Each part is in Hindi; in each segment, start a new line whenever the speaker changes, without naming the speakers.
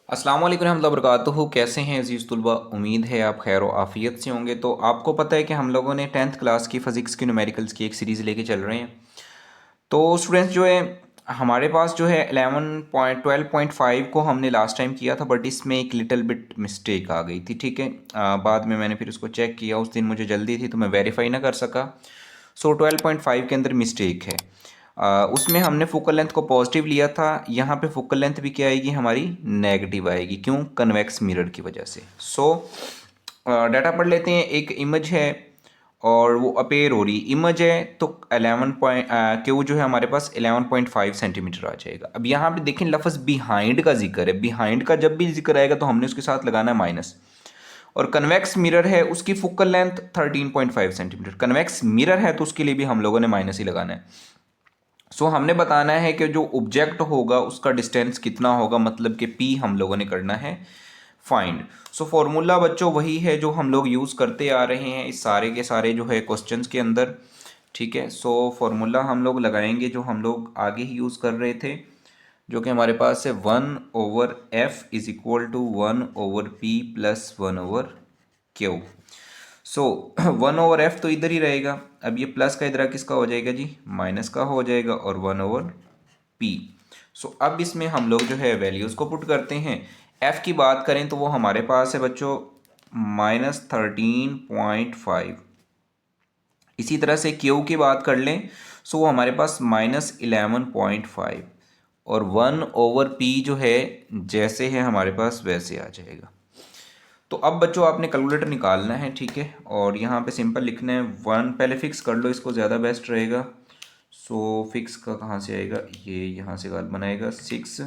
अस्सलाम वालेकुम रहमतुल्लाहि व बरकातुहू। कैसे हैं अज़ीज़ तुलबा, उम्मीद है आप खैर व आफ़ियत से होंगे। तो आपको पता है कि हम लोगों ने 10th क्लास की फ़िज़िक्स की न्यूमेरिकल्स की एक सीरीज़ लेके चल रहे हैं। तो स्टूडेंट्स जो है हमारे पास जो है 11.12.5 को हमने लास्ट टाइम किया था, बट इसमें एक लिटिल बिट मिस्टेक आ गई थी। ठीक है, बाद में मैंने फिर उसको चेक किया, उस दिन मुझे जल्दी थी तो मैं वेरीफाई ना कर सका। सो 12.5 के अंदर मिस्टेक है। उसमें हमने फोकल लेंथ को पॉजिटिव लिया था, यहाँ पे फोकल लेंथ भी क्या आएगी हमारी, नेगेटिव आएगी। क्यों? कन्वेक्स मिरर की वजह से। सो डाटा पढ़ लेते हैं। एक इमेज है और वो अपेयर हो रही इमेज है, तो 11 पॉइंट क्यू जो है हमारे पास 11.5 सेंटीमीटर आ जाएगा। अब यहाँ पे देखें, लफ्ज़ बिहाइंड का जिक्र है। बिहाइंड का जब भी जिक्र आएगा तो हमने उसके साथ लगाना है माइनस। और कन्वेक्स मिरर है, उसकी focal length 13.5 centimetre. Convex mirror है तो उसके लिए भी हम लोगों ने माइनस ही लगाना है। सो हमने बताना है कि जो ऑब्जेक्ट होगा उसका डिस्टेंस कितना होगा, मतलब कि पी हम लोगों ने करना है फाइंड। सो फॉर्मूला बच्चों वही है जो हम लोग यूज़ करते आ रहे हैं इस सारे के सारे जो है क्वेश्चंस के अंदर। ठीक है, सो फॉर्मूला हम लोग लगाएंगे जो हम लोग आगे ही यूज़ कर रहे थे, जो कि हमारे पास है 1/f is equal to 1/p plus 1/q। So 1/f तो इधर ही रहेगा। अब ये प्लस का इधर किसका हो जाएगा जी, माइनस का हो जाएगा, और 1/p। सो अब इसमें हम लोग जो है वैल्यूज़ को पुट करते हैं। f की बात करें तो वो हमारे पास है बच्चों -13.5। इसी तरह से q की बात कर लें, सो वो हमारे पास -11.5, और 1/p जो है जैसे है हमारे पास वैसे आ जाएगा। तो अब बच्चों आपने कैलकुलेटर निकालना है। ठीक है, और यहाँ पे सिंपल लिखना है 1, पहले फिक्स कर लो, इसको ज़्यादा बेस्ट रहेगा। सो फिक्स का कहाँ से आएगा, ये यहाँ से गाल बनाएगा 6,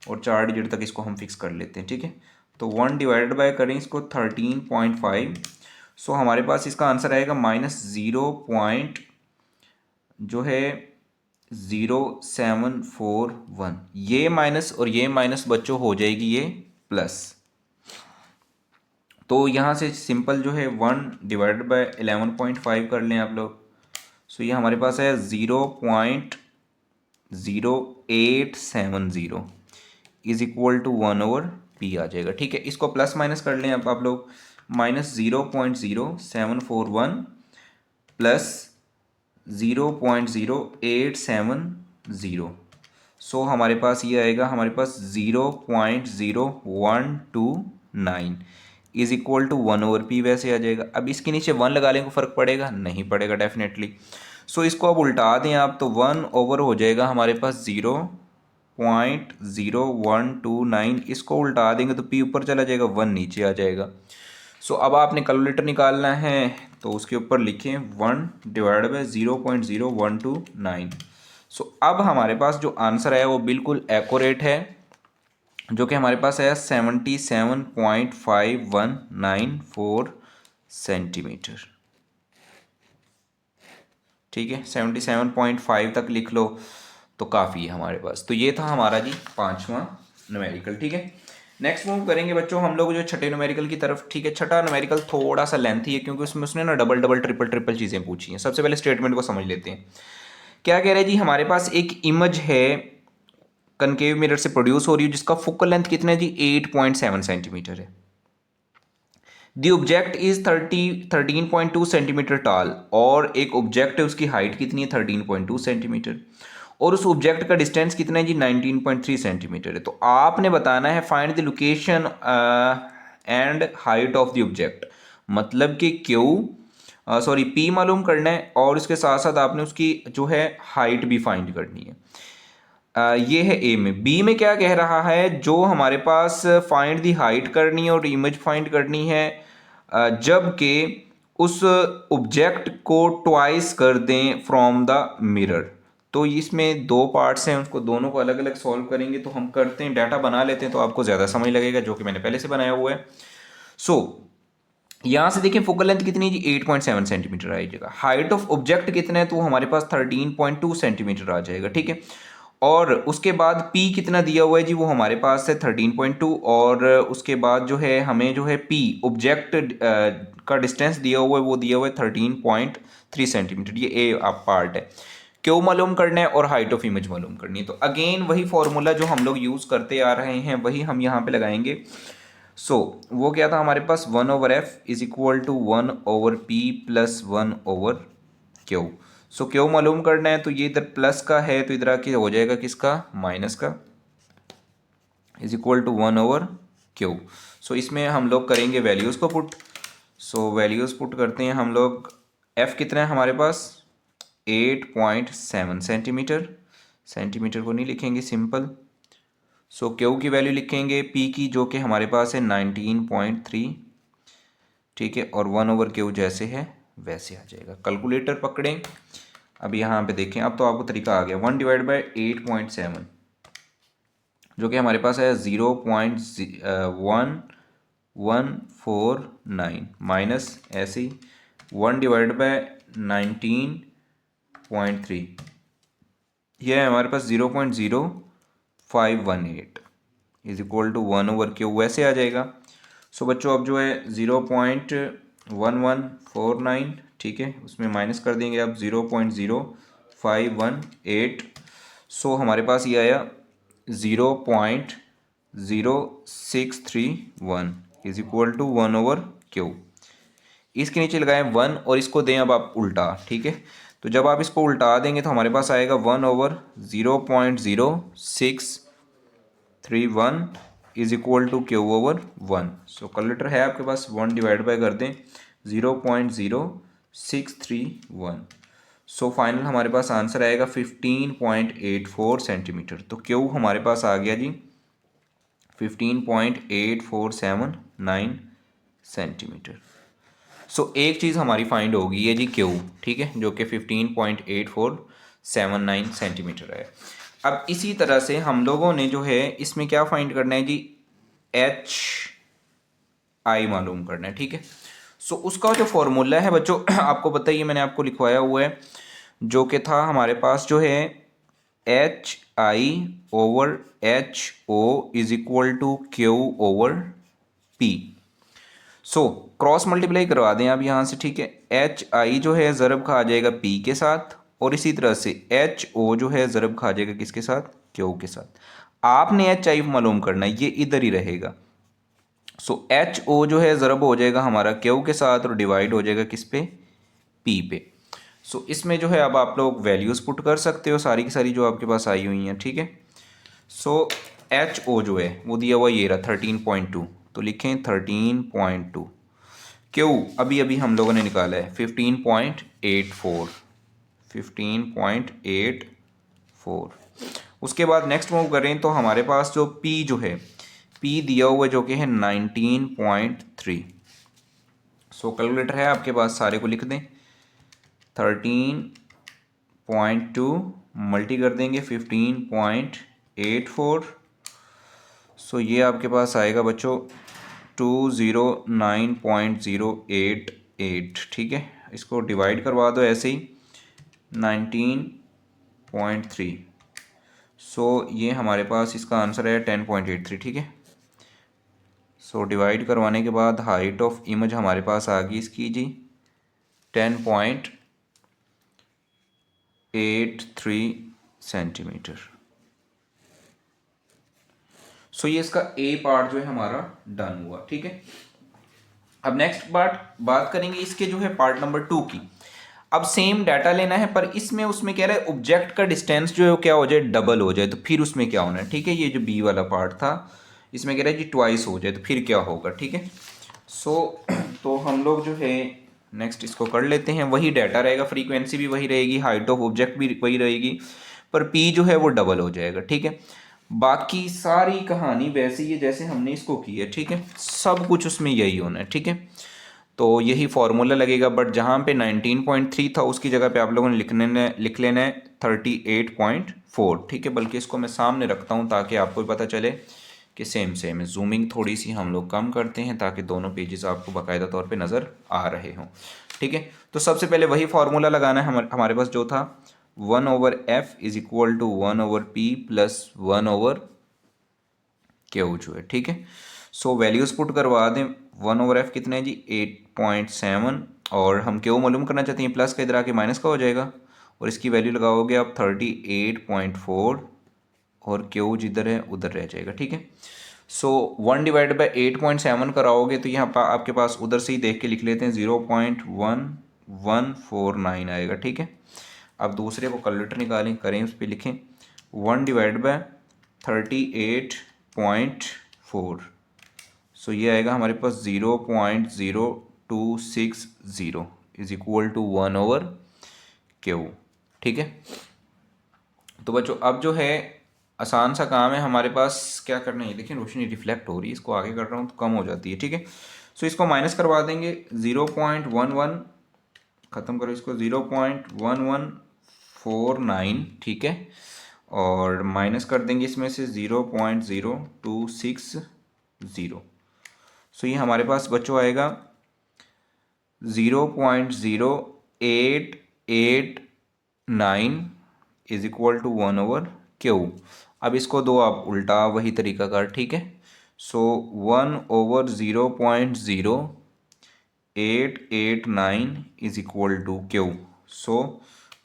और 4 डिजिट तक इसको हम फिक्स कर लेते हैं। ठीक है, तो 1 डिवाइडेड बाय करें इसको 13.5। सो हमारे पास इसका आंसर आएगा -0 पॉइंट जो है 0741। ये माइनस और ये माइनस बच्चों हो जाएगी ये प्लस। तो यहाँ से सिंपल जो है 1 डिवाइडेड बाय 11.5 कर लें आप लोग। सो ये हमारे पास है 0.0870 इज इक्वल टू 1/p आ जाएगा। ठीक है, इसको प्लस माइनस कर लें अब आप लोग, -0.0741 प्लस 0.0870। सो हमारे पास ये आएगा, हमारे पास 0.0129 इज इक्वल टू 1/p वैसे आ जाएगा। अब इसके नीचे 1 लगा लें, को फ़र्क पड़ेगा? नहीं पड़ेगा डेफिनेटली। सो इसको अब उल्टा दें आप, तो 1/, हो जाएगा हमारे पास 0.0129। इसको उल्टा देंगे तो p ऊपर चला जाएगा, 1 नीचे आ जाएगा। सो अब आपने कैलकुलेटर निकालना है, तो उसके ऊपर लिखें 1 डिवाइड बाई 0.0129। सो अब हमारे पास जो आंसर है वो बिल्कुल एक्यूरेट है, जो कि हमारे पास है 77.5194 सेंटीमीटर। ठीक है, 77.5 तक लिख लो तो काफ़ी है हमारे पास। तो ये था हमारा जी 5वां न्यूमेरिकल। ठीक है, नेक्स्ट मूव करेंगे बच्चों हम लोग जो छठे न्यूमेरिकल की तरफ। ठीक है, छठा न्यूमेरिकल थोड़ा सा लेंथी है, क्योंकि उसमें उसने ना डबल डबल ट्रिपल ट्रिपल चीज़ें पूछी हैं। सबसे पहले स्टेटमेंट को समझ लेते हैं। क्या कह रहे हैं जी, हमारे पास एक इमेज है कनकेव मिरर से प्रोड्यूस हो रही है, जिसका फोकल लेंथ कितना है जी, 8.7 सेंटीमीटर है। The object is 13.2 centimetre toll, और एक ऑब्जेक्ट है उसकी हाइट कितनी है, 13.2 सेंटीमीटर, और उस ऑब्जेक्ट का डिस्टेंस कितना है जी, 19.3 सेंटीमीटर है। तो आपने बताना है find the location and height of the object, मतलब कि पी मालूम करना है, और इसके साथ साथ आपने उसकी जो है हाइट भी फाइंड करनी है। ये है ए में। बी में क्या कह रहा है, जो हमारे पास फाइंड दी हाइट करनी है और इमेज फाइंड करनी है, जबकि उस ऑब्जेक्ट को ट्वाइस कर दें फ्रॉम द मिरर। तो इसमें दो पार्ट्स हैं, उसको दोनों को अलग अलग सॉल्व करेंगे। तो हम करते हैं, डाटा बना लेते हैं, तो आपको ज़्यादा समय लगेगा, जो कि मैंने पहले से बनाया हुआ है। सो यहाँ से देखिए फोकल लेंथ कितनी है जी, 8.7 सेंटीमीटर आ जाएगा। हाइट ऑफ ऑब्जेक्ट कितना है, तो हमारे पास 13.2 सेंटीमीटर आ जाएगा। ठीक है, और उसके बाद P कितना दिया हुआ है जी, वो हमारे पास है 13.2, और उसके बाद जो है हमें जो है P ऑब्जेक्ट का डिस्टेंस दिया हुआ है, वो दिया हुआ है 13.3 सेंटीमीटर। ये ए आप पार्ट है। क्यू मालूम करना है और हाइट ऑफ इमेज मालूम करनी है। तो अगेन वही फॉर्मूला जो हम लोग यूज़ करते आ रहे हैं वही हम यहाँ पे लगाएंगे। सो वो क्या था हमारे पास, 1/f is equal to 1/p plus 1/q। So Q मालूम करना है तो ये इधर प्लस का है तो इधर आके हो जाएगा किसका, माइनस का, इज इक्वल टू 1/q। सो इसमें हम लोग करेंगे वैल्यूज़ को पुट। सो वैल्यूज़ पुट करते हैं हम लोग। f कितना है हमारे पास, 8.7 सेंटीमीटर। सेंटीमीटर को नहीं लिखेंगे, सिंपल। सो क्यू की वैल्यू लिखेंगे p की, जो कि हमारे पास है 19.3, ठीक है। और 1/q जैसे है वैसे आ जाएगा। कैलकुलेटर पकड़ें, अब यहाँ पे देखें, अब तो आपको तरीका आ गया। 1/8.7 जो कि हमारे पास है 0.1149 माइनस ऐसे ही 1/19.3, यह है हमारे पास 0.0518 इज इक्वल टू 1/q, वैसे आ जाएगा। सो बच्चों अब जो है 0.1149, ठीक है, उसमें माइनस कर देंगे अब 0.0518। सो हमारे पास ये आया 0.0631 इज इक्वल टू 1/q। इसके नीचे लगाएं 1 और इसको दें अब आप उल्टा, ठीक है। तो जब आप इसको उल्टा देंगे तो हमारे पास आएगा 1/0.0631 is equal to q/1। So calculator है आपके पास, 1 डिवाइड बाय कर दें 0.0631। सो फाइनल हमारे पास आंसर आएगा 15.84 सेंटीमीटर। तो क्यू हमारे पास आ गया जी 15.8479 सेंटीमीटर। सो एक चीज़ हमारी फाइंड होगी ये जी क्यू, ठीक है, जो कि 15.8479 सेंटीमीटर है। अब इसी तरह से हम लोगों ने जो है इसमें क्या फाइंड करना है जी, एच आई मालूम करना है, ठीक है। सो उसका जो फॉर्मूला है बच्चों आपको पता ही है, मैंने आपको लिखवाया हुआ है, जो कि था हमारे पास जो है HI/HO is equal to Q/P। So cross multiply करवा दें आप यहाँ से, ठीक है। HI जो है ज़रब खा जाएगा P के साथ, और इसी तरह से HO जो है ज़रब खा जाएगा किसके साथ, Q के साथ। आपने HI मालूम करना है, ये इधर ही रहेगा। सो HO जो है ज़रब हो जाएगा हमारा Q के साथ और डिवाइड हो जाएगा किस पे, P पे। सो इसमें जो है अब आप लोग वैल्यूज़ पुट कर सकते हो सारी की सारी जो आपके पास आई हुई हैं, ठीक है। सो HO जो है वो दिया हुआ ये रहा 13.2, तो लिखें 13.2। क्यू अभी अभी हम लोगों ने निकाला है 15.84, 15.84। उसके बाद नेक्स्ट मूव करें तो हमारे पास जो P जो है, P दिया हुआ जो कि है 19.3। सो कैलकुलेटर है आपके पास, सारे को लिख दें। 13.2 मल्टी कर देंगे 15.84। सो ये आपके पास आएगा बच्चों 209.088, ठीक है। इसको डिवाइड करवा दो ऐसे ही 19.3। सो ये हमारे पास इसका आंसर है 10.83, ठीक है। सो डिवाइड करवाने के बाद हाइट ऑफ इमेज हमारे पास आ गई इसकी जी 10.83 सेंटीमीटर। सो ये इसका ए पार्ट जो है हमारा डन हुआ, ठीक है। अब नेक्स्ट बात करेंगे इसके जो है पार्ट नंबर 2 की। अब सेम डाटा लेना है, पर इसमें उसमें कह रहा है ऑब्जेक्ट का डिस्टेंस जो है क्या हो जाए, डबल हो जाए। तो फिर उसमें क्या होना है, ठीक है। ये जो बी वाला पार्ट था इसमें कह रहा है जी ट्वाइस हो जाए, तो फिर क्या होगा, ठीक है। सो तो हम लोग जो है नेक्स्ट इसको कर लेते हैं। वही डाटा रहेगा, फ्रीक्वेंसी भी वही रहेगी, हाइट ऑफ ऑब्जेक्ट भी वही रहेगी, पर पी जो है वो डबल हो जाएगा, ठीक है। बाकी सारी कहानी वैसे ही है जैसे हमने इसको की है, ठीक है। सब कुछ उसमें यही होना है, ठीक है। तो यही फार्मूला लगेगा, बट जहाँ पे 19.3 था उसकी जगह पे आप लोगों ने लिख लेना है 38.4, ठीक है। बल्कि इसको मैं सामने रखता हूँ ताकि आपको भी पता चले कि सेम है। जूमिंग थोड़ी सी हम लोग कम करते हैं ताकि दोनों पेजेस आपको बाकायदा तौर पे नज़र आ रहे हों, ठीक है। तो सबसे पहले वही फार्मूला लगाना है हमारे पास जो था 1/f is equal to 1/p plus 1/q जो है, ठीक है। सो वैल्यूज़ पुट करवा दें। 1/f कितने हैं जी 8.7, और हम क्यू मालूम करना चाहते हैं, प्लस का इधर आके माइनस का हो जाएगा, और इसकी वैल्यू लगाओगे आप 38.4 और क्यू जिधर है उधर रह जाएगा, ठीक है। सो 1/8.7 कराओगे तो यहाँ पर आपके पास उधर से ही देख के लिख लेते हैं 0.1149 आएगा, ठीक है। अब दूसरे को कैलकुलेटर निकालें, करें, उस पर लिखें 1/38.4। सो ये आएगा हमारे पास 0.0260 इज इक्वल टू 1/Q, ठीक है। तो बच्चों अब जो है आसान सा काम है हमारे पास, क्या करना है, देखिए रोशनी रिफ्लेक्ट हो रही है, इसको आगे कर रहा हूँ तो कम हो जाती है, ठीक है। सो इसको माइनस करवा देंगे 0.11, ख़त्म करो इसको 0.1149, ठीक है, और माइनस कर देंगे इसमें से 0.0260। सो ये हमारे पास बच्चों आएगा 0.0889 इज इक्वल टू 1/Q। अब इसको दो आप उल्टा वही तरीका कर, ठीक है। सो 1/0.0889 इज इक्वल टू Q। सो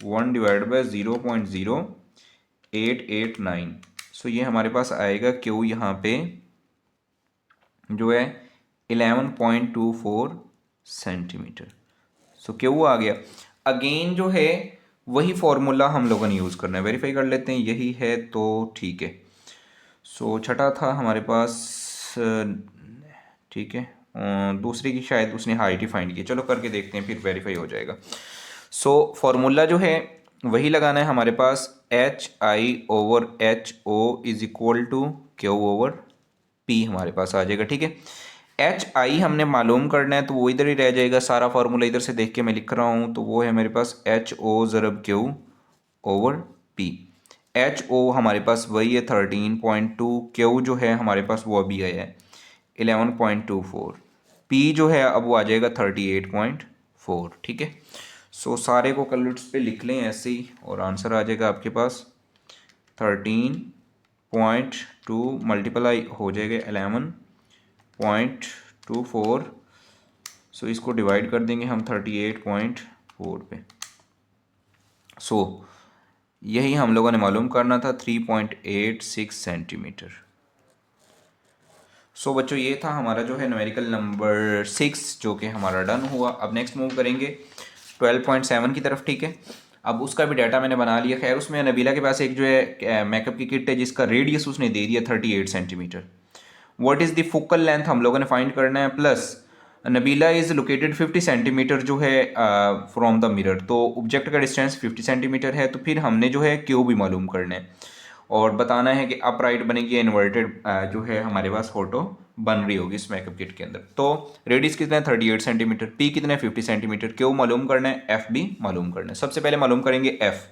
1/0.0889। सो ये हमारे पास आएगा Q यहाँ पे जो है 11.24 सेंटीमीटर। सो Q आ गया। अगेन जो है वही फॉर्मूला हम लोगों ने यूज़ करना है, वेरीफाई कर लेते हैं, यही है तो ठीक है। सो छठा था हमारे पास, ठीक है, दूसरी की शायद उसने हाइट ही फाइंड की, चलो करके देखते हैं फिर वेरीफाई हो जाएगा। सो फॉर्मूला जो है वही लगाना है हमारे पास, HI/HO is equal to Q/P हमारे पास आ जाएगा, ठीक है। HI हमने मालूम करना है तो वो इधर ही रह जाएगा, सारा फार्मूला इधर से देख के मैं लिख रहा हूँ, तो वो है मेरे पास HO ज़रब Q/P। HO हमारे पास वही है 13.2, Q जो है हमारे पास वो अभी आया है 11.24, P जो है अब वो आ जाएगा 38.4, ठीक है। सो सारे को कैलकुलेटर्स पे लिख लें ऐसे ही और आंसर आ जाएगा आपके पास 13.2 मल्टीप्लाई हो जाएगा 11.24। सो इसको डिवाइड कर देंगे हम 38.4 पे। सो यही हम लोगों ने मालूम करना था 3.86 सेंटीमीटर। सो बच्चों ये था हमारा जो है न्यूमेरिकल नंबर 6 जो कि हमारा डन हुआ। अब नेक्स्ट मूव करेंगे 12.7 की तरफ, ठीक है। अब उसका भी डाटा मैंने बना लिया। खैर उसमें नबीला के पास एक जो है मेकअप की किट है जिसका रेडियस उसने दे दिया 38 centimetre. What is the focal length हम लोगों ने फाइंड करना है, plus Nabila is located 50 centimetre जो है फ्रॉम द मिरर, तो ऑब्जेक्ट का डिस्टेंस 50 सेंटीमीटर है। तो फिर हमने जो है क्यू भी मालूम करना है और बताना है कि अपराइट बनेगी या इन्वर्टेड जो है हमारे पास फोटो बन रही होगी इस मेकअप किट के अंदर। तो रेडियस कितना है 38 सेंटीमीटर, पी कितना है 50 सेंटीमीटर, क्यू मालूम करना है, एफ भी मालूम करना है। सबसे पहले मालूम करेंगे एफ।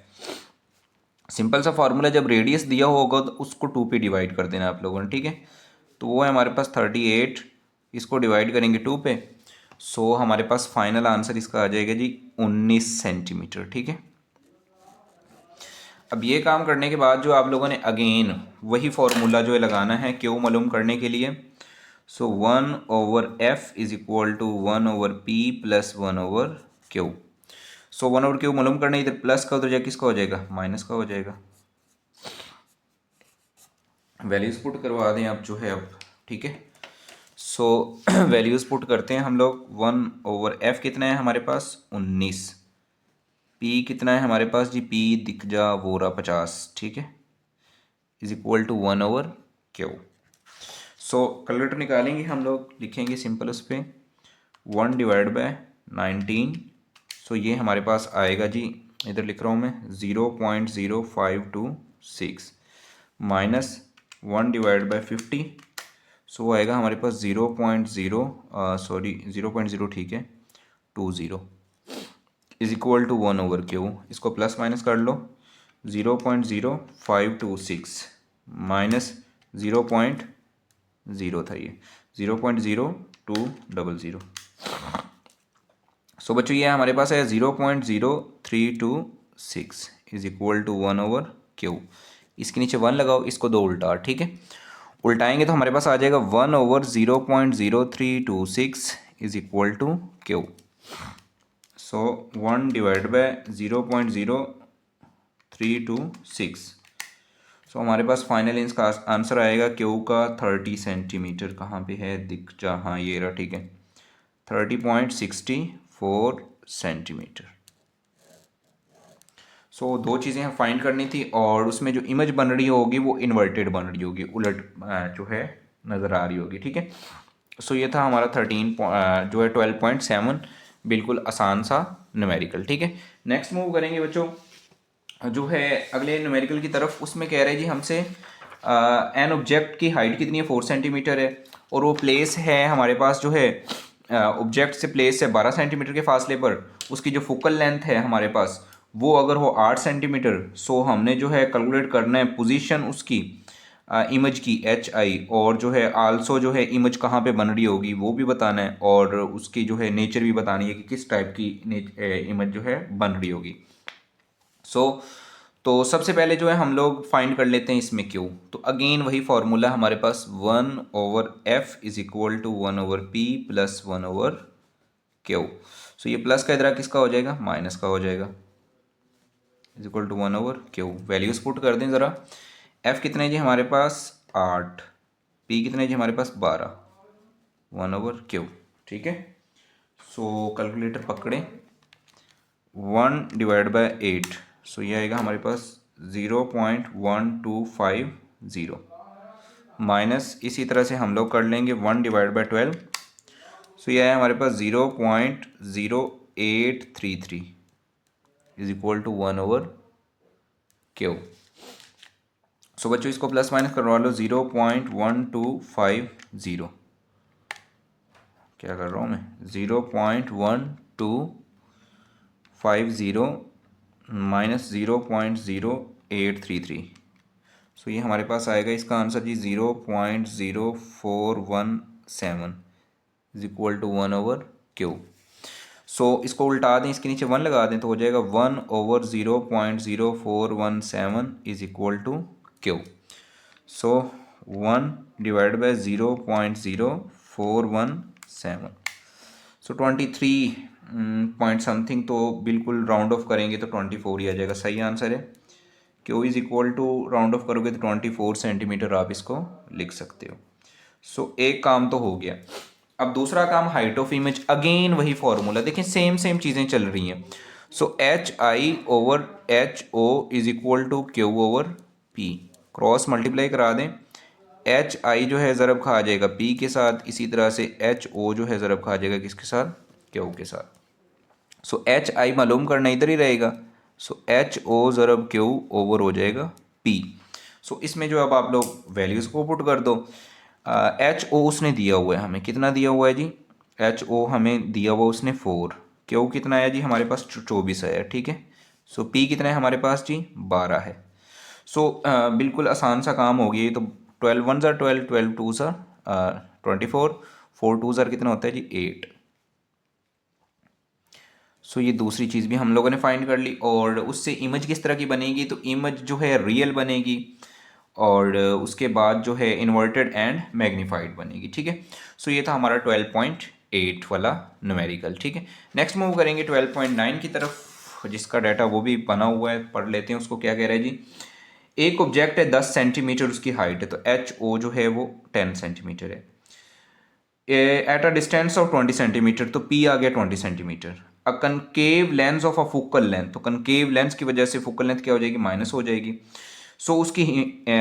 सिंपल सा फॉर्मूला, जब रेडियस दिया होगा तो उसको 2 पे डिवाइड कर देना आप लोगों ने, ठीक है। तो वो है हमारे पास 38, इसको डिवाइड करेंगे 2 पे। सो हमारे पास फाइनल आंसर इसका आ जाएगा जी 19 सेंटीमीटर, ठीक है। अब ये काम करने के बाद जो आप लोगों ने अगेन वही फॉर्मूला जो है लगाना है क्यू मालूम करने के लिए। So 1/f is equal to 1/p plus 1/q। So 1/q मालूम करना, इधर प्लस का उधर जाए किसका हो जाएगा, माइनस का हो जाएगा। वैल्यूज पुट करवा दें आप जो है अब, ठीक है। सो वैल्यूज पुट करते हैं हम लोग। 1/f कितना है हमारे पास 19, पी कितना है हमारे पास जी, पी दिख जा वो रहा 50, ठीक है, is equal to 1/Q। So calculator निकालेंगे हम लोग, लिखेंगे सिंपल उस पर 1/19। सो ये हमारे पास आएगा जी, इधर लिख रहा हूँ मैं 0.0526 माइनस 1/50। सो वो आएगा हमारे पास 0.0 ठीक है 20 इज इक्वल टू 1/Q। इसको प्लस माइनस कर लो, 0.0526 माइनस 0.0 था ये 0.0200। सो बच्चों ये हमारे पास है 0.0326 इज इक्वल टू 1/Q। इसके नीचे 1 लगाओ, इसको दो उल्टा, ठीक है। उल्टाएंगे तो हमारे पास आ जाएगा 1/0.0326 इज इक्वल टू Q। सो 1/0.0 326। सो हमारे पास फाइनल इसका आंसर आएगा क्यू का 30 सेंटीमीटर। कहाँ पे है, दिख जा, हाँ ये रहा, ठीक है, 30.64 सेंटीमीटर। सो दो चीज़ें हमें फाइंड करनी थी और उसमें जो इमेज बन रही होगी वो इन्वर्टेड बन रही होगी, उलट जो है नज़र आ रही होगी, ठीक है। सो ये था हमारा 13 जो है 12.7, बिल्कुल आसान सा न्यूमेरिकल, ठीक है। नेक्स्ट मूव करेंगे बच्चों जो है अगले न्यूमेरिकल की तरफ। उसमें कह रहे हैं जी हमसे एन ऑब्जेक्ट की हाइट कितनी है, 4 सेंटीमीटर है, और वो प्लेस है हमारे पास जो है ऑब्जेक्ट से प्लेस है 12 सेंटीमीटर के फासले पर। उसकी जो फोकल लेंथ है हमारे पास वो अगर हो 8 सेंटीमीटर, सो हमने जो है कैलकुलेट करना है पोजीशन उसकी इमेज की एच आई, और जो है आल्सो जो है इमेज कहाँ पे बन रही होगी वो भी बताना है, और उसकी जो है नेचर भी बतानी है कि किस टाइप की इमेज जो है बन रही होगी। तो सबसे पहले जो है हम लोग फाइंड कर लेते हैं इसमें क्यू। तो अगेन वही फॉर्मूला हमारे पास 1/f is equal to 1/p plus 1/q। So ये प्लस का इधर किसका हो जाएगा, माइनस का हो जाएगा, is equal to 1/q। Values put कर दें ज़रा। f कितने जी हमारे पास 8, p कितने जी हमारे पास 12, 1/q, ठीक है। सो कैलकुलेटर पकड़े, 1/8, सो ये आएगा हमारे पास 0.1250, माइनस इसी तरह से हम लोग कर लेंगे 1/12, सो ये आया हमारे पास 0.0833 इज इक्वल टू 1/q। सो बच्चों इसको प्लस माइनस करवा लो, 0.1250, क्या कर रहा हूँ मैं, 0.1250 माइनस 0.0833। सो ये हमारे पास आएगा इसका आंसर जी 0.0417 is equal to 1/q। So इसको उल्टा दें, इसके नीचे 1 लगा दें तो हो जाएगा 1/0.0417 is equal to q। So 1/0.0417, so 23 point something, तो बिल्कुल राउंड ऑफ करेंगे तो 24 ही आ जाएगा, सही आंसर है। Q is equal to round off करोगे तो 24 सेंटीमीटर आप इसको लिख सकते हो। सो एक काम तो हो गया। अब दूसरा काम हाइट ऑफ इमेज, अगेन वही फॉर्मूला, देखें सेम सेम चीज़ें चल रही हैं। So H I over H O is equal to Q over P, cross multiply करा दें, एच आई जो है ज़रब खा जाएगा पी के साथ, इसी तरह से एच ओ जो है ज़रब खा जाएगा किसके साथ, क्यू के साथ। सो एच आई मालूम करना इधर ही रहेगा, सो एच ओ ज़रब क्यू ओवर हो जाएगा पी। सो इसमें जो अब आप लोग वैल्यूज़ को पुट कर दो। एच ओ उसने दिया हुआ है, हमें कितना दिया हुआ है जी, एच ओ हमें दिया हुआ उसने 4, क्यू कितना आया जी हमारे पास 24 आया, ठीक है। सो पी कितना है हमारे पास जी 12 है। सो बिल्कुल आसान सा काम हो गया ये तो। 12 1 ज़ार 12, 12 2 ज़ार 24, 4 2 ज़ार कितना होता है जी 8। सो ये दूसरी चीज़ भी हम लोगों ने फाइंड कर ली। और उससे इमेज किस तरह की बनेगी, तो इमेज जो है रियल बनेगी, और उसके बाद जो है इन्वर्टेड एंड मैग्नीफाइड बनेगी, ठीक है। सो ये था हमारा 12.8 वाला न्यूमेरिकल, ठीक है। नेक्स्ट मूव करेंगे 12.9 की तरफ, जिसका डाटा वो भी बना हुआ है, पढ़ लेते हैं उसको। क्या कह रहा है जी, एक ऑब्जेक्ट है 10 सेंटीमीटर उसकी हाइट है, तो एच ओ जो है वो 10 सेंटीमीटर है, at a distance of 20 centimetre, तो पी आ गया 20 centimetre. A concave lens of a focal length, तो कनकेव लेंस की वजह से फोकल लेंथ क्या हो जाएगी, माइनस हो जाएगी। सो उसकी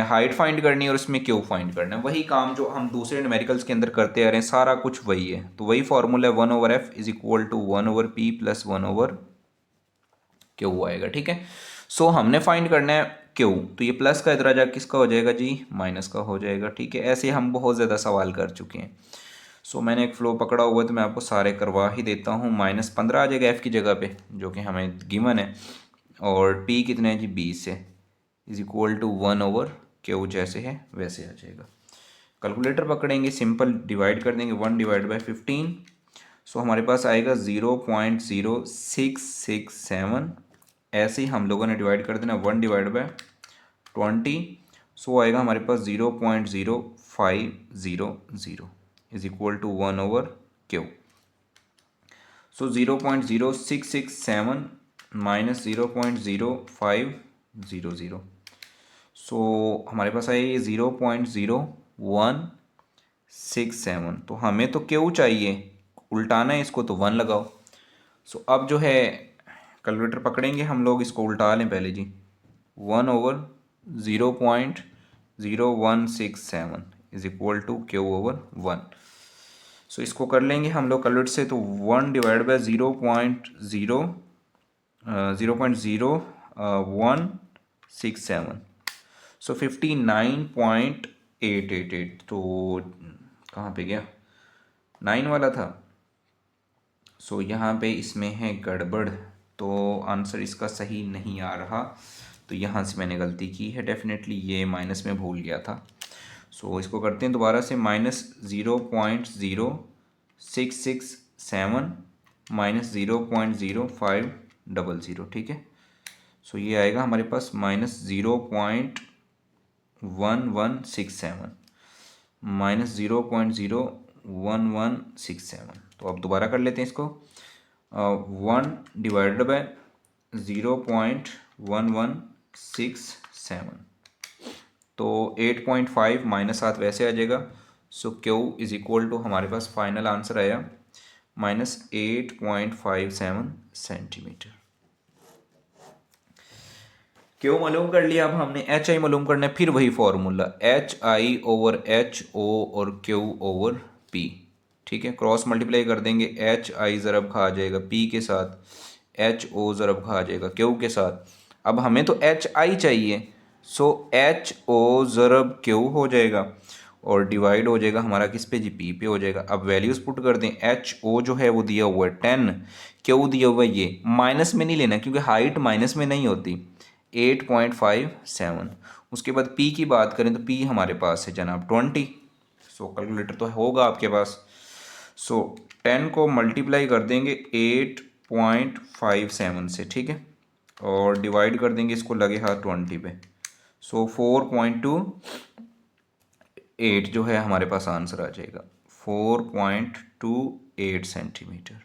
हाइट फाइंड करनी है और उसमें क्यू फाइंड करना है, वही काम जो हम दूसरे न्यूमेरिकल्स के अंदर करते आ रहे हैं, सारा कुछ वही है। तो वही फॉर्मूला है 1/f is equal to 1/p plus 1/q आएगा, ठीक है। सो हमने फाइंड करना है क्यू, तो ये प्लस का इधर जा किसका हो जाएगा जी, माइनस का हो जाएगा, ठीक है। ऐसे हम बहुत ज़्यादा सवाल कर चुके हैं। सो मैंने एक फ्लो पकड़ा हुआ है तो मैं आपको सारे करवा ही देता हूँ। -15 आ जाएगा एफ़ की जगह पे, जो कि हमें गिवन है, और पी कितने हैं जी 20 है, इज इक्वल टू 1/q, जैसे है वैसे आ जाएगा। कैलकुलेटर पकड़ेंगे, सिंपल डिवाइड कर देंगे 1/15। सो हमारे पास आएगा 0.0667। ऐसे ही हम लोगों ने डिवाइड कर देना 1/20। सो आएगा हमारे पास 0.0500 is equal to 1/q। So 0.0667 minus 0.0500 0.00। So हमारे पास आया ये 0.0167। तो हमें तो क्यू चाहिए, उल्टाना है इसको, तो 1 लगाओ। सो अब जो है कैलकुलेटर पकड़ेंगे हम लोग, इसको उल्टा लें पहले जी। 1/0.0167 is equal to Q over 1। So इसको कर लेंगे हम लोग कैलकुलेटर से, तो 1 डिवाइड बाय 0.0167। सो 59.888। तो कहाँ पे गया, 9 वाला था। सो यहाँ पे इसमें है गड़बड़, तो आंसर इसका सही नहीं आ रहा। तो यहाँ से मैंने गलती की है डेफिनेटली, ये माइनस में भूल गया था। सो इसको करते हैं दोबारा से, -0.0667 -0.0500, ठीक है। सो ये आएगा हमारे पास -0.1167 -0.01167। तो अब दोबारा कर लेते हैं इसको। 1 डिवाइडेड बाय 0.1167, तो 8.5 -7 वैसे आ जाएगा। सो क्यू इज इक्वल टू हमारे पास फाइनल आंसर आया -8.57 सेंटीमीटर। क्यू मालूम कर लिया, अब हमने एच आई मालूम करना है। फिर वही फॉर्मूला, HI/HO और Q ओवर P, ठीक है। क्रॉस मल्टीप्लाई कर देंगे, HI ज़रब खा जाएगा P के साथ, HO ज़रब खा जाएगा Q के साथ। अब हमें तो HI चाहिए, सो HO ज़रब Q हो जाएगा और डिवाइड हो जाएगा हमारा किस पे जी, P पे हो जाएगा। अब वैल्यूज़ पुट कर दें, HO जो है वो दिया हुआ है 10, Q दिया हुआ है ये, माइनस में नहीं लेना क्योंकि हाइट माइनस में नहीं होती, 8.57। उसके बाद P की बात करें तो P हमारे पास है जनाब 20। सो कैलकुलेटर तो होगा आपके पास। सो 10 को मल्टीप्लाई कर देंगे 8.57 से, ठीक है, और डिवाइड कर देंगे इसको लगे हाथ 20 पे। सो 4.28 जो है हमारे पास आंसर आ जाएगा, 4.28 सेंटीमीटर।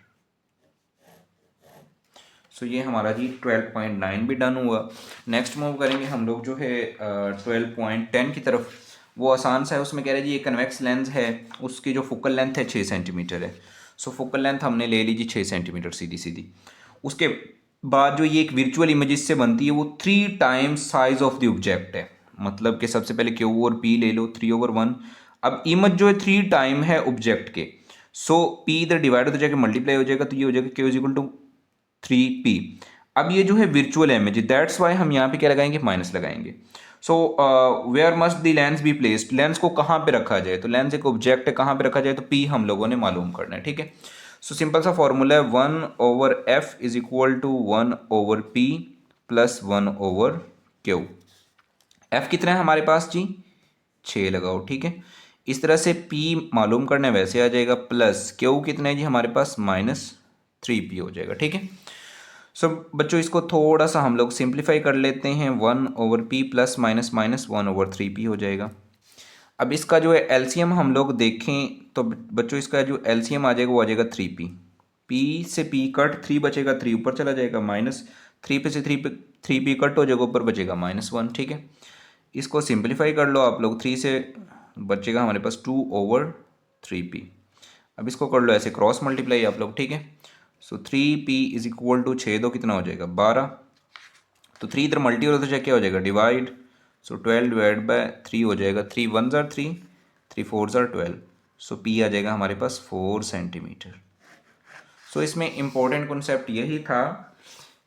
सो ये हमारा जी 12.9 भी डन हुआ। नेक्स्ट मूव करेंगे हम लोग जो है 12.10 की तरफ। वो आसान सा है, उसमें कह रहे हैं जी ये कन्वेक्स लेंस है, उसकी जो फोकल लेंथ है 6 सेंटीमीटर है। सो फोकल लेंथ हमने ले ली जी 6 सेंटीमीटर सीधी सीधी। उसके बाद जो ये एक वर्चुअल इमेज इससे बनती है वो 3 times size of the object है। मतलब कि सबसे पहले Q और P ले लो 3/1। अब इमेज जो है 3 टाइम है ऑब्जेक्ट के। सो P इधर डिवाइड हो जाएगा, मल्टीप्लाई हो जाएगा, तो ये हो जाएगा Q is equal to 3P। अब ये जो है वर्चुअल इमेज, दैट्स वाई हम यहाँ पे क्या लगाएंगे, माइनस लगाएंगे। So where must the lens be placed, lens को कहाँ पे रखा जाए, तो लेंस एक ऑब्जेक्ट है, कहाँ पे रखा जाए, तो P हम लोगों ने मालूम करना है, ठीक है। सो सिंपल सा फॉर्मूला है 1/f is equal to 1/p plus 1/q। f कितना है हमारे पास जी, 6 लगाओ, ठीक है। इस तरह से P मालूम करना है वैसे आ जाएगा, प्लस Q कितना है जी हमारे पास, -3P हो जाएगा, ठीक है। सो बच्चों इसको थोड़ा सा हम लोग सिंप्लीफाई कर लेते हैं, 1/p plus minus minus 1/3p हो जाएगा। अब इसका जो है एलसीएम हम लोग देखें तो बच्चों इसका जो एलसीएम आ जाएगा वो आ जाएगा 3p। p से p कट, 3 बचेगा, 3 ऊपर चला जाएगा, -3 पे से 3p कट हो जाएगा, ऊपर बचेगा -1, ठीक है। इसको सिंप्लीफाई कर लो आप लोग, 3 से बचेगा हमारे पास 2/3p। अब इसको कर लो ऐसे क्रॉस मल्टीप्लाई आप लोग, ठीक है। सो 3p इज इक्वल टू 6 दो कितना हो जाएगा 12, तो 3 इधर मल्टी हो तो क्या हो जाएगा डिवाइड। सो 12 डिवाइड बाय 3 हो जाएगा, 3 1 ज़ार 3, 3 4 ज़ार 12। सो p आ जाएगा हमारे पास 4 सेंटीमीटर। सो इसमें इम्पोर्टेंट कॉन्सेप्ट यही था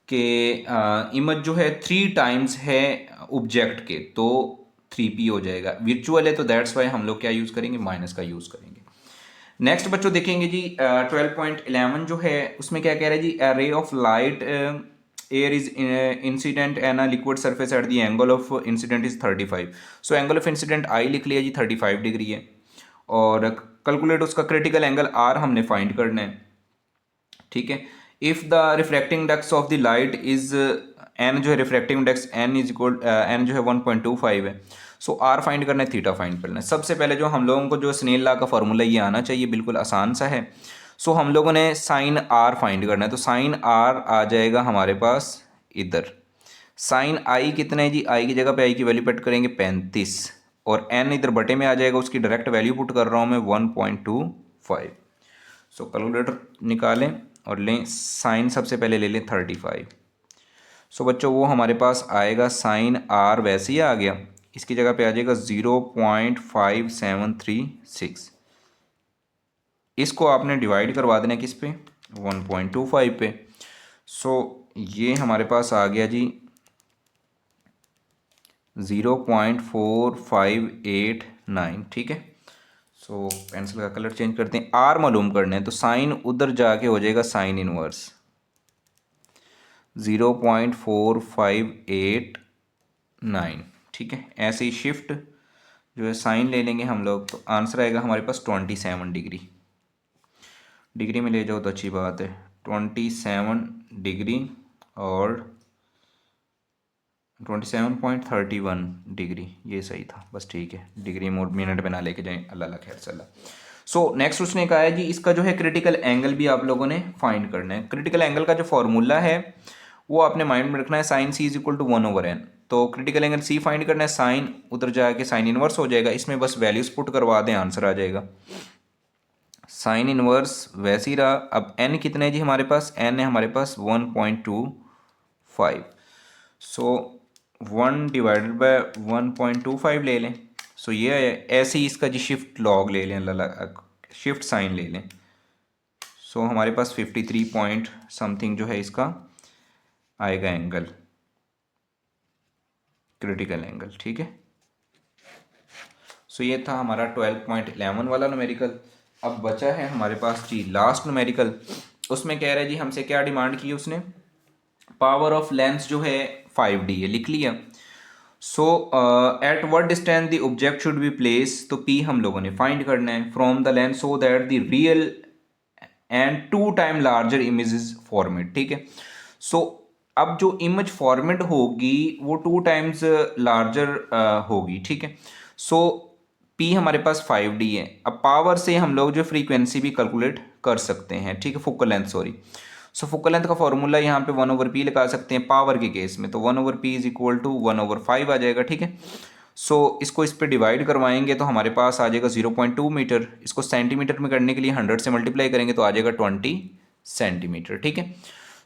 कि इमेज जो है 3 टाइम्स है ऑब्जेक्ट के, तो 3p हो जाएगा। वर्चुअल है तो दैट्स वाई हम लोग क्या यूज़ करेंगे, माइनस का यूज़ करेंगे। नेक्स्ट बच्चों देखेंगे जी 12.11 जो है उसमें क्या कह रहा है जी, a ray of light air is incident an a liquid surface at the angle of incident is 35। So angle of incident I लिख लिया जी 35 डिग्री है, और कैलकुलेट उसका क्रिटिकल एंगल आर हमने फाइंड करना है, ठीक है। If the refracting index of the light is N जो है refracting index N is equal N जो है 1.25 है। सो आर फाइंड करना है, थीटा फाइंड करना है। सबसे पहले जो हम लोगों को जो स्नेल लॉ का फॉर्मूला ये आना चाहिए, बिल्कुल आसान सा है। सो हम लोगों ने साइन आर फाइंड करना है, तो साइन आर आ जाएगा हमारे पास इधर। साइन आई कितना है जी, आई की जगह पे आई की वैल्यू पुट करेंगे 35 और एन इधर बटे में आ जाएगा, उसकी डायरेक्ट वैल्यू पुट कर रहा हूँ मैं 1.25। सो कैलकुलेटर निकालें और लें, साइन सबसे पहले ले लें 35। सो बच्चों वो हमारे पास आएगा साइन आर वैसे ही आ गया, इसकी जगह पे आ जाएगा 0.5736। इसको आपने डिवाइड करवा देना किस पे, 1.25 पे। सो ये हमारे पास आ गया जी 0.4589, ठीक है। सो पेंसिल का कलर चेंज करते हैं, आर मालूम करना है तो साइन उधर जाके हो जाएगा साइन इनवर्स 0.4589, ठीक है। ऐसे ही शिफ्ट जो है साइन ले लेंगे हम लोग, तो आंसर आएगा हमारे पास 27 डिग्री। डिग्री में ले जाओ तो अच्छी बात है, 27 डिग्री और 27.31 डिग्री, ये सही था बस, ठीक है। डिग्री मोड मिनट में ना लेके जाएं, अल्लाह ला खैर सल्ला। सो नेक्स्ट उसने कहा है जी इसका जो है क्रिटिकल एंगल भी आप लोगों ने फाइंड करना है। क्रिटिकल एंगल का जो फॉर्मूला है वो आपने माइंड में रखना है, sine C is equal to 1/n। तो क्रिटिकल एंगल सी फाइंड करना है, साइन उधर जाके साइन इनवर्स हो जाएगा, इसमें बस वैल्यूज पुट करवा दें, आंसर आ जाएगा। साइन इनवर्स वैसे ही रहा। अब एन कितना है जी हमारे पास, एन है हमारे पास 1.25। सो 1 डिवाइडेड बाय 1.25 ले लें। सो ये है, ऐसे ही इसका जी शिफ्ट लॉग ले लें, शिफ्ट साइन ले लें। सो हमारे पास 53 पॉइंट समथिंग जो है इसका आएगा एंगल, क्रिटिकल एंगल, ठीक है। सो ये था हमारा 12.11 वाला न्यूमेरिकल। अब बचा है हमारे पास जी लास्ट न्यूमेरिकल। उसमें कह रहा है जी हमसे क्या डिमांड की उसने, पावर ऑफ लेंस जो है 5D है, लिख लिया। So at what distance the object should be place, तो P हम लोगों ने फाइंड करना है from the lens so that the real and 2 time larger image is format, ठीक है। सो अब जो इमेज फॉर्मेट होगी वो 2 टाइम्स लार्जर होगी, ठीक है। सो P हमारे पास 5D है। अब पावर से हम लोग जो फ्रीक्वेंसी भी कैलकुलेट कर सकते हैं, ठीक है, फोकल लेंथ सॉरी। सो फोकल लेंथ का फॉर्मूला यहाँ पे 1/p लगा सकते हैं पावर के केस में, तो 1/p इज इक्वल टू 1/5 आ जाएगा, ठीक है। सो इसको इस पे डिवाइड करवाएंगे तो हमारे पास आ जाएगा 0.2 मीटर। इसको सेंटीमीटर में करने के लिए 100 से मल्टीप्लाई करेंगे तो आ जाएगा 20 सेंटीमीटर, ठीक है।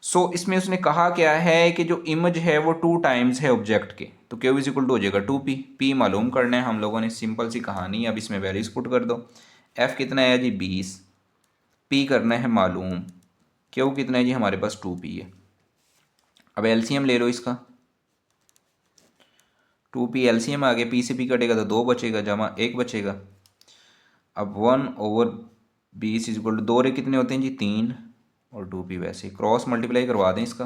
सो इसमें उसने कहा क्या है कि जो इमेज है वो 2 टाइम्स है ऑब्जेक्ट के, तो Q इज इक्वल टू हो जाएगा 2p। p मालूम करना है हम लोगों ने, सिंपल सी कहानी। अब इसमें वैल्यूज पुट कर दो, f कितना है जी 20, p करना है मालूम, Q कितना है जी हमारे पास 2p है। अब LCM ले लो इसका, 2p LCM आ गया, p से p कटेगा तो 2 बचेगा, जमा 1 बचेगा। अब 1/20 इज इक्वल टू 2 रे कितने होते हैं जी 3 और 2p वैसे क्रॉस मल्टीप्लाई करवा दें इसका।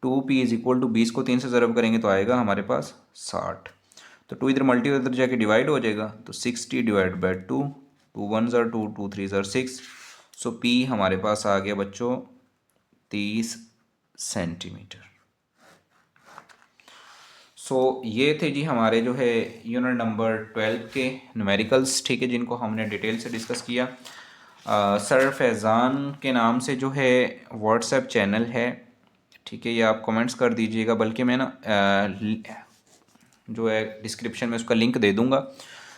2p इज इक्वल टू 20 को 3 से ज़रब करेंगे तो आएगा हमारे पास 60। तो 2 इधर मल्टी इधर जाके डिवाइड हो जाएगा, तो 60 डिवाइड बाई 2, 2 1 ज़र 2, 2 3 ज़र 6। सो p हमारे पास आ गया बच्चों 30 सेंटीमीटर। सो ये थे जी हमारे जो है यूनिट नंबर 12 के न्यूमेरिकल्स, ठीक है, जिनको हमने डिटेल से डिस्कस किया। सर फैज़ान के नाम से जो है व्हाट्सएप चैनल है, ठीक है, ये आप कमेंट्स कर दीजिएगा, बल्कि मैं ना जो है डिस्क्रिप्शन में उसका लिंक दे दूंगा।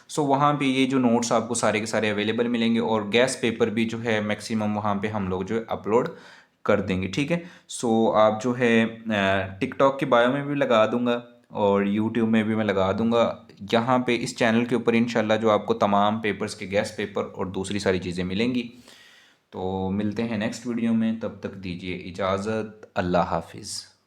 सो वहाँ पे ये जो नोट्स आपको सारे के सारे अवेलेबल मिलेंगे और गैस पेपर भी जो है मैक्सिमम वहाँ पे हम लोग जो है अपलोड कर देंगे, ठीक है। सो आप जो है टिकटॉक की बायो में भी लगा दूंगा और यूट्यूब में भी मैं लगा दूंगा। यहाँ पे इस चैनल के ऊपर इंशाल्लाह जो आपको तमाम पेपर्स के गैस पेपर और दूसरी सारी चीज़ें मिलेंगी। तो मिलते हैं नेक्स्ट वीडियो में, तब तक दीजिए इजाज़त, अल्लाह हाफिज़।